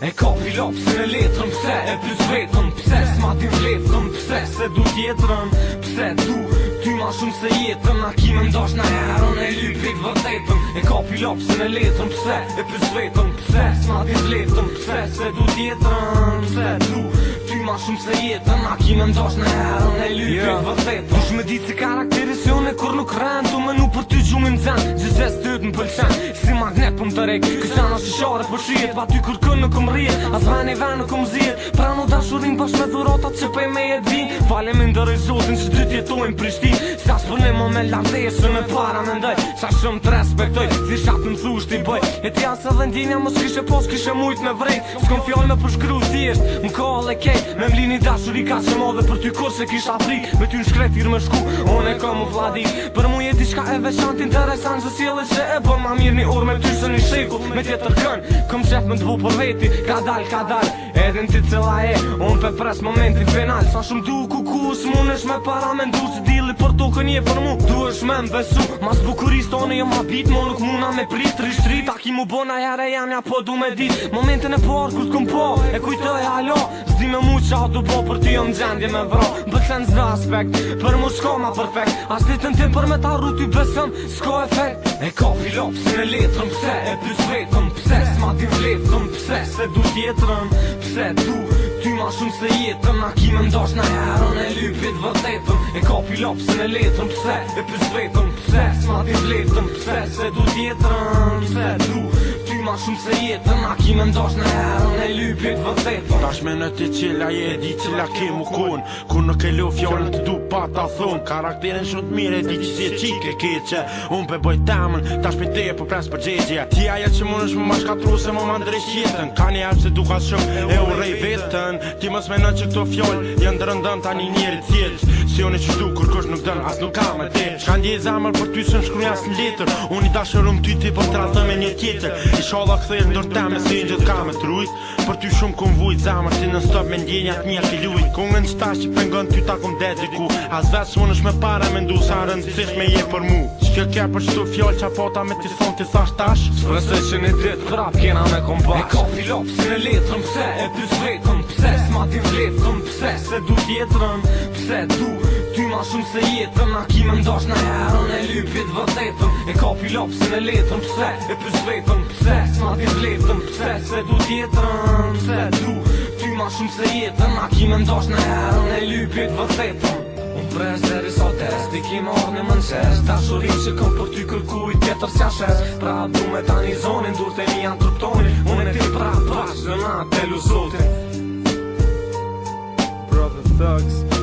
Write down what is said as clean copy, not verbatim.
E ka pilopsin e letrën, pse e plus vetën, pse s'ma din vletën, pse se du tjetërën, pse du ty ma shumë se jetën, a ki me mdash na herën e lypit vërtetën. E ka pilopsin e letrën, pse e plus vetën, pse s'ma din vletën, pse se du tjetërën, pse du ty ma shumë se jetën, a ki me mdash na herën e lypit vërtetën. Dush me ditë si karakterisione kur nuk rënë, tu menu për ty gjumin zën, gjithës të të më pëlqen, si magnet për më të rejk, kësana shishare për shijet, pa ty kërkën nuk më rrijet, as vene nuk më zijet, prano dashurin bashkë me dhuratat që pej me jetë vin, falem i ndërëj zotin që dy tjetojnë Prishtin, sa shpërnimo me lavdeshën e para me ndoj, sa shumë të respektoj, si shatë më thusht i bëj, e ti asë edhe ndjenja më s'kishe pos kishe mujt me vrejt, s'kom fjall me përshkru thjesht, më kall e kej, me mlini dashuri ka që madhe për ty kur se kisha fri, me ty në shkretir me shku, one ka mu vladit, për mu jeti shka e veçant interesant se sjellë që e bën ma mirë një orë me ty se një shekull, me tjetër kën, kom qef me t'bu për veti, ka dal, edhin ti cëlla e, unë pe pres momentin final, sa shumë du ku s'munesh me para me ndu që dili për tokën je për mu, duesh me m'besu, mas bukuris tonë jë ma bit, mo nuk muna me prit, rishtrit, a ki mu bona jere jam ja po du me dit, momentin e parë kur t'kum po, e kujtoj halo, zdi me mu qa du po për ty jëm gjendje me vro, bëtsen zve aspekt, për mu s'ka ma perfekt, as ditën tim për me ta rru ty besëm, s'ka efekt, e ka pilopsin e letrën, pse e plus vetën, pse s'ma din vletën, pse se du tjetërën, pse du ty ma shumë se jetën, a ki me mdash na herën e lypit vërtetën, e ka pilopsin e letrën, pse e plus vetën, pse s'ma din vletën, pse se du tjetërën, pse du ty ma shumë se jetën, a ki me mdash na herën e lypit vërtetën. Tash me në ti qila je di qila ke mu kon, kur nuk e lo fjallën të du pa ta thon, karakterin shumë të mire di që si e qike keqe, unë pe boj temën, tash pe te po pres për gjegje, ti aja që mund është më ma shkatru se më ndresh jetën, ka një herë se du ka shumë e urej vetën, ti mos me në që këto fjallë janë dërëndën ta një njeri tjetë, si unë e që du kur kush nuk dën as nuk ka me te, shka ndje zamër për ty së në shkruja së në letër, unë i dashërum ty ti për të rathë me një tjetër, i shala këthejnë ndër teme si në gjithë ka me trujt, për ty shumë kum vujt zamër ti në stop me ndjenjat mija ki lujt, kungën që tash që pengon ty ta kum dediku, as vetë së unë është me para me ndu sa rëndësish me je për mu, që kja për qëtu fjallë qa pota me ti thonë ti thash tash, s'presoj që një dit prap kena me kombash, e ka pilopsin e letrën, pse e plus vetën, pse s'ma din vletën, pse se du tjetërën, pse du ty ma shumë se jetën, a ki me mdash na herën e lypit vërtetën, e ka pilopsin e letrën, pse e plus vetën, pse s'ma din vletën, pse se du tjetërën, pse du ty ma shumë se jetën, a ki me mdash na herën e lypit vërtetën. Unë pres deri sa test, ti ki marrë një mënqes, dashurin që kom për ty kërkuj tjetër s'ja shes, pra du me ta një zonin, dur të një janë truptonin, unë e ti pra zëna të luzotin. Brother Thugs